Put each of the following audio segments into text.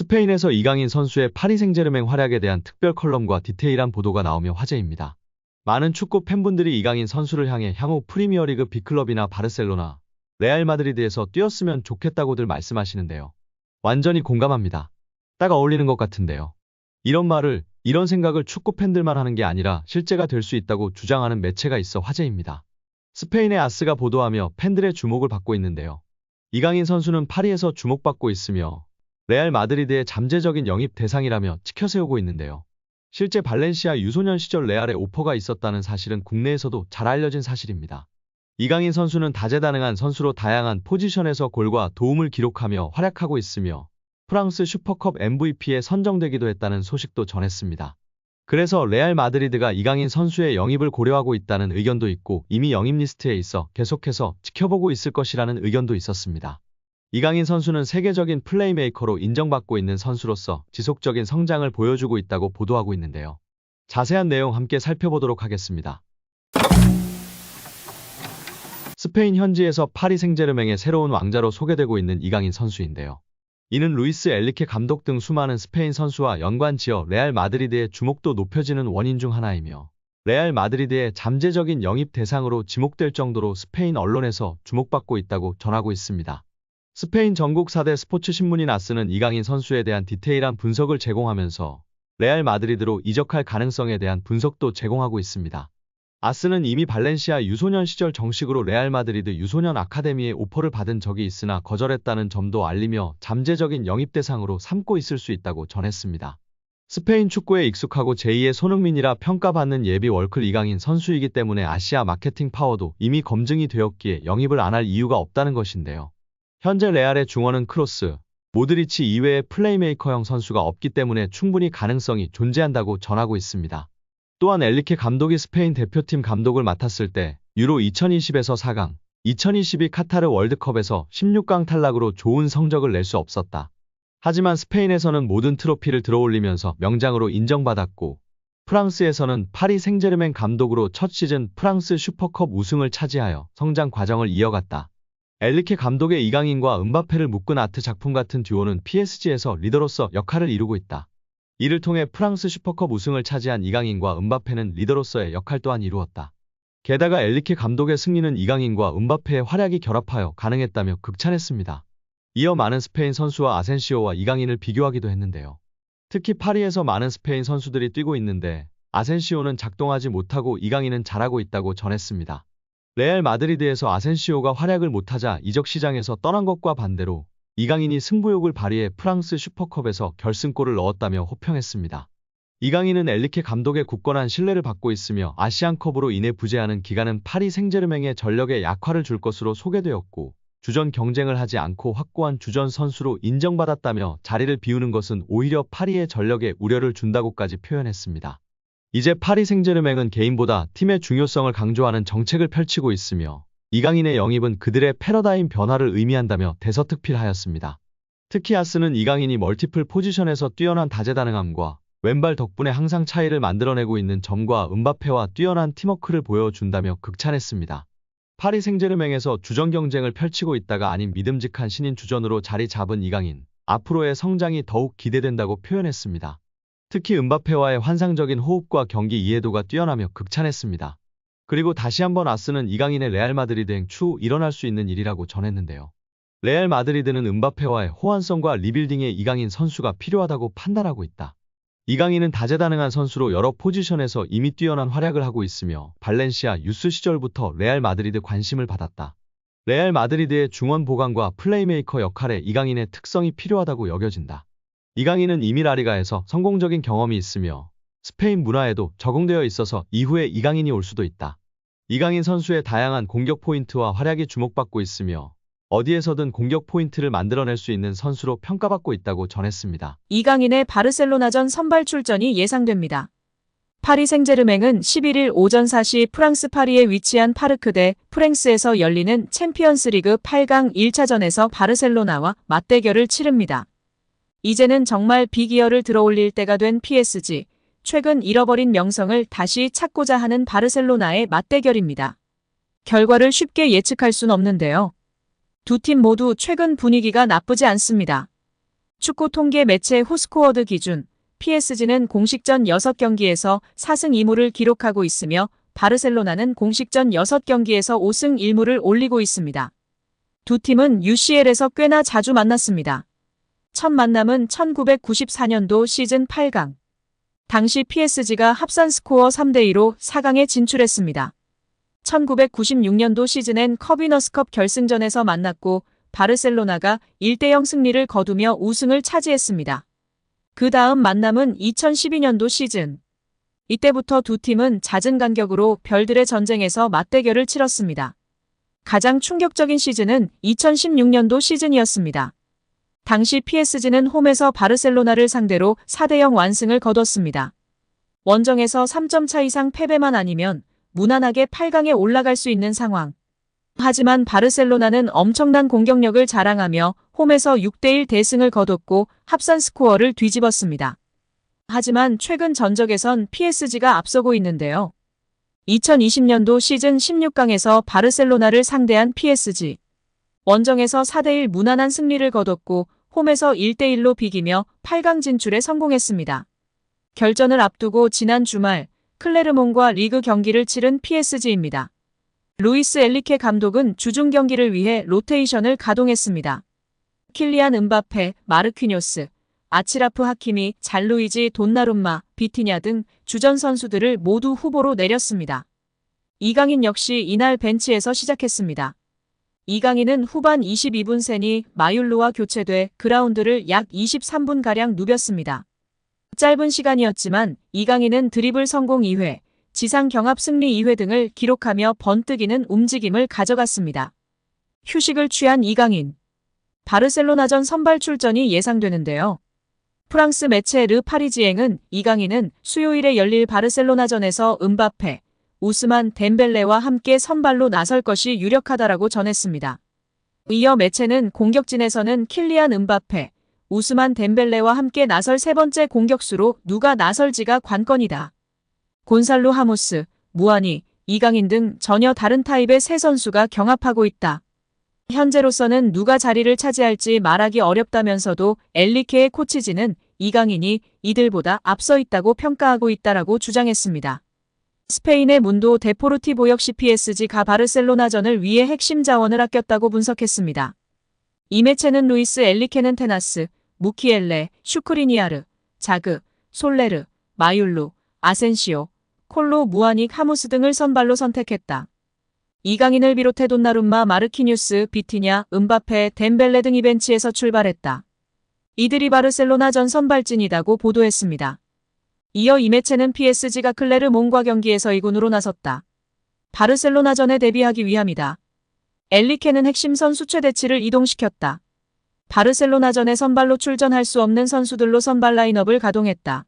스페인에서 이강인 선수의 파리 생제르맹 활약에 대한 특별 컬럼과 디테일한 보도가 나오며 화제입니다. 많은 축구 팬분들이 이강인 선수를 향해 향후 프리미어리그 B클럽이나 바르셀로나, 레알 마드리드에서 뛰었으면 좋겠다고들 말씀하시는데요. 완전히 공감합니다. 딱 어울리는 것 같은데요. 이런 생각을 축구 팬들만 하는 게 아니라 실제가 될 수 있다고 주장하는 매체가 있어 화제입니다. 스페인의 아스가 보도하며 팬들의 주목을 받고 있는데요. 이강인 선수는 파리에서 주목받고 있으며 레알 마드리드의 잠재적인 영입 대상이라며 치켜세우고 있는데요. 실제 발렌시아 유소년 시절 레알에 오퍼가 있었다는 사실은 국내에서도 잘 알려진 사실입니다. 이강인 선수는 다재다능한 선수로 다양한 포지션에서 골과 도움을 기록하며 활약하고 있으며 프랑스 슈퍼컵 MVP에 선정되기도 했다는 소식도 전했습니다. 그래서 레알 마드리드가 이강인 선수의 영입을 고려하고 있다는 의견도 있고 이미 영입 리스트에 있어 계속해서 지켜보고 있을 것이라는 의견도 있었습니다. 이강인 선수는 세계적인 플레이메이커로 인정받고 있는 선수로서 지속적인 성장을 보여주고 있다고 보도하고 있는데요. 자세한 내용 함께 살펴보도록 하겠습니다. 스페인 현지에서 파리 생제르맹의 새로운 왕자로 소개되고 있는 이강인 선수인데요. 이는 루이스 엘리케 감독 등 수많은 스페인 선수와 연관지어 레알 마드리드의 주목도 높여지는 원인 중 하나이며 레알 마드리드의 잠재적인 영입 대상으로 지목될 정도로 스페인 언론에서 주목받고 있다고 전하고 있습니다. 스페인 전국 4대 스포츠 신문인 아스는 이강인 선수에 대한 디테일한 분석을 제공하면서 레알 마드리드로 이적할 가능성에 대한 분석도 제공하고 있습니다. 아스는 이미 발렌시아 유소년 시절 정식으로 레알 마드리드 유소년 아카데미에 오퍼를 받은 적이 있으나 거절했다는 점도 알리며 잠재적인 영입 대상으로 삼고 있을 수 있다고 전했습니다. 스페인 축구에 익숙하고 제2의 손흥민이라 평가받는 예비 월클 이강인 선수이기 때문에 아시아 마케팅 파워도 이미 검증이 되었기에 영입을 안 할 이유가 없다는 것인데요. 현재 레알의 중원은 크로스, 모드리치 이외의 플레이메이커형 선수가 없기 때문에 충분히 가능성이 존재한다고 전하고 있습니다. 또한 엘리케 감독이 스페인 대표팀 감독을 맡았을 때 유로 2020에서 4강, 2022 카타르 월드컵에서 16강 탈락으로 좋은 성적을 낼 수 없었다. 하지만 스페인에서는 모든 트로피를 들어올리면서 명장으로 인정받았고 프랑스에서는 파리 생제르맹 감독으로 첫 시즌 프랑스 슈퍼컵 우승을 차지하여 성장 과정을 이어갔다. 엘리케 감독의 이강인과 은바페를 묶은 아트 작품 같은 듀오는 PSG에서 리더로서 역할을 이루고 있다. 이를 통해 프랑스 슈퍼컵 우승을 차지한 이강인과 은바페는 리더로서의 역할 또한 이루었다. 게다가 엘리케 감독의 승리는 이강인과 은바페의 활약이 결합하여 가능했다며 극찬했습니다. 이어 많은 스페인 선수와 아센시오와 이강인을 비교하기도 했는데요. 특히 파리에서 많은 스페인 선수들이 뛰고 있는데 아센시오는 작동하지 못하고 이강인은 잘하고 있다고 전했습니다. 레알 마드리드에서 아센시오가 활약을 못하자 이적 시장에서 떠난 것과 반대로 이강인이 승부욕을 발휘해 프랑스 슈퍼컵에서 결승골을 넣었다며 호평했습니다. 이강인은 엘리케 감독의 굳건한 신뢰를 받고 있으며 아시안컵으로 인해 부재하는 기간은 파리 생제르맹의 전력에 약화를 줄 것으로 소개되었고 주전 경쟁을 하지 않고 확고한 주전 선수로 인정받았다며 자리를 비우는 것은 오히려 파리의 전력에 우려를 준다고까지 표현했습니다. 이제 파리 생제르맹은 개인보다 팀의 중요성을 강조하는 정책을 펼치고 있으며 이강인의 영입은 그들의 패러다임 변화를 의미한다며 대서특필하였습니다. 특히 아스는 이강인이 멀티플 포지션에서 뛰어난 다재다능함과 왼발 덕분에 항상 차이를 만들어내고 있는 점과 은바페와 뛰어난 팀워크를 보여준다며 극찬했습니다. 파리 생제르맹에서 주전 경쟁을 펼치고 있다가 아닌 믿음직한 신인 주전으로 자리 잡은 이강인, 앞으로의 성장이 더욱 기대된다고 표현했습니다. 특히 은바페와의 환상적인 호흡과 경기 이해도가 뛰어나며 극찬했습니다. 그리고 다시 한번 아스는 이강인의 레알 마드리드행 추후 일어날 수 있는 일이라고 전했는데요. 레알 마드리드는 은바페와의 호환성과 리빌딩에 이강인 선수가 필요하다고 판단하고 있다. 이강인은 다재다능한 선수로 여러 포지션에서 이미 뛰어난 활약을 하고 있으며 발렌시아 유스 시절부터 레알 마드리드 관심을 받았다. 레알 마드리드의 중원 보강과 플레이메이커 역할에 이강인의 특성이 필요하다고 여겨진다. 이강인은 이미 라리가에서 성공적인 경험이 있으며 스페인 문화에도 적응되어 있어서 이후에 이강인이 올 수도 있다. 이강인 선수의 다양한 공격 포인트와 활약이 주목받고 있으며 어디에서든 공격 포인트를 만들어낼 수 있는 선수로 평가받고 있다고 전했습니다. 이강인의 바르셀로나전 선발 출전이 예상됩니다. 파리 생제르맹은 11일 오전 4시 프랑스 파리에 위치한 파르크 대 프랭스에서 열리는 챔피언스리그 8강 1차전에서 바르셀로나와 맞대결을 치릅니다. 이제는 정말 빅이어를 들어올릴 때가 된 PSG, 최근 잃어버린 명성을 다시 찾고자 하는 바르셀로나의 맞대결입니다. 결과를 쉽게 예측할 순 없는데요. 두 팀 모두 최근 분위기가 나쁘지 않습니다. 축구 통계 매체 후스코어드 기준 PSG는 공식전 6경기에서 4승 2무를 기록하고 있으며 바르셀로나는 공식전 6경기에서 5승 1무를 올리고 있습니다. 두 팀은 UCL에서 꽤나 자주 만났습니다. 첫 만남은 1994년도 시즌 8강. 당시 PSG가 합산 스코어 3대2로 4강에 진출했습니다. 1996년도 시즌엔 커비너스컵 결승전에서 만났고 바르셀로나가 1대0 승리를 거두며 우승을 차지했습니다. 그 다음 만남은 2012년도 시즌. 이때부터 두 팀은 잦은 간격으로 별들의 전쟁에서 맞대결을 치렀습니다. 가장 충격적인 시즌은 2016년도 시즌이었습니다. 당시 PSG는 홈에서 바르셀로나를 상대로 4대0 완승을 거뒀습니다. 원정에서 3점 차 이상 패배만 아니면 무난하게 8강에 올라갈 수 있는 상황. 하지만 바르셀로나는 엄청난 공격력을 자랑하며 홈에서 6대1 대승을 거뒀고 합산 스코어를 뒤집었습니다. 하지만 최근 전적에선 PSG가 앞서고 있는데요. 2020년도 시즌 16강에서 바르셀로나를 상대한 PSG. 원정에서 4대1 무난한 승리를 거뒀고 홈에서 1대1로 비기며 8강 진출에 성공했습니다. 결전을 앞두고 지난 주말 클레르몬과 리그 경기를 치른 PSG입니다. 루이스 엘리케 감독은 주중 경기를 위해 로테이션을 가동했습니다. 킬리안 은바페, 마르퀴뇨스, 아치라프 하키미, 잘루이지 돈나룸마, 비티냐 등 주전 선수들을 모두 후보로 내렸습니다. 이강인 역시 이날 벤치에서 시작했습니다. 이강인은 후반 22분 세니 마율로와 교체돼 그라운드를 약 23분가량 누볐습니다. 짧은 시간이었지만 이강인은 드리블 성공 2회, 지상 경합 승리 2회 등을 기록하며 번뜩이는 움직임을 가져갔습니다. 휴식을 취한 이강인. 바르셀로나전 선발 출전이 예상되는데요. 프랑스 매체 르 파리지앵은 이강인은 수요일에 열릴 바르셀로나전에서 은바페, 우스만 덴벨레와 함께 선발로 나설 것이 유력하다라고 전했습니다. 이어 매체는 공격진에서는 킬리안 은바페, 우스만 덴벨레와 함께 나설 세 번째 공격수로 누가 나설지가 관건이다. 곤살로 하모스, 무아니, 이강인 등 전혀 다른 타입의 세 선수가 경합하고 있다. 현재로서는 누가 자리를 차지할지 말하기 어렵다면서도 엘리케의 코치진은 이강인이 이들보다 앞서 있다고 평가하고 있다라고 주장했습니다. 스페인의 문도 데포르티보 역시 PSG가 바르셀로나전을 위해 핵심 자원을 아꼈다고 분석했습니다. 이 매체는 루이스 엘리케는 테나스, 무키엘레, 슈크리니아르, 자그, 솔레르, 마율루, 아센시오, 콜로 무아닉 하무스 등을 선발로 선택했다. 이강인을 비롯해 돈나룸마, 마르키뉴스, 비티냐, 은바페, 덴벨레 등이 벤치에서 출발했다. 이들이 바르셀로나전 선발진이다고 보도했습니다. 이어 이 매체는 PSG가 클레르몬과 경기에서 2군으로 나섰다. 바르셀로나전에 대비하기 위함이다. 엘리케는 핵심 선수 최대치를 이동시켰다. 바르셀로나전에 선발로 출전할 수 없는 선수들로 선발 라인업을 가동했다.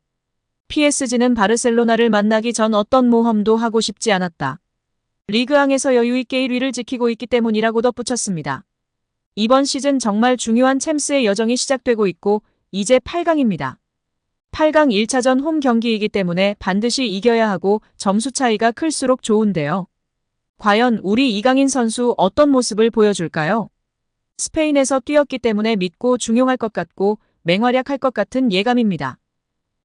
PSG는 바르셀로나를 만나기 전 어떤 모험도 하고 싶지 않았다. 리그앙에서 여유있게 1위를 지키고 있기 때문이라고 덧붙였습니다. 이번 시즌 정말 중요한 챔스의 여정이 시작되고 있고 이제 8강입니다. 8강 1차전 홈 경기이기 때문에 반드시 이겨야 하고 점수 차이가 클수록 좋은데요. 과연 우리 이강인 선수 어떤 모습을 보여줄까요? 스페인에서 뛰었기 때문에 믿고 중용할 것 같고 맹활약할 것 같은 예감입니다.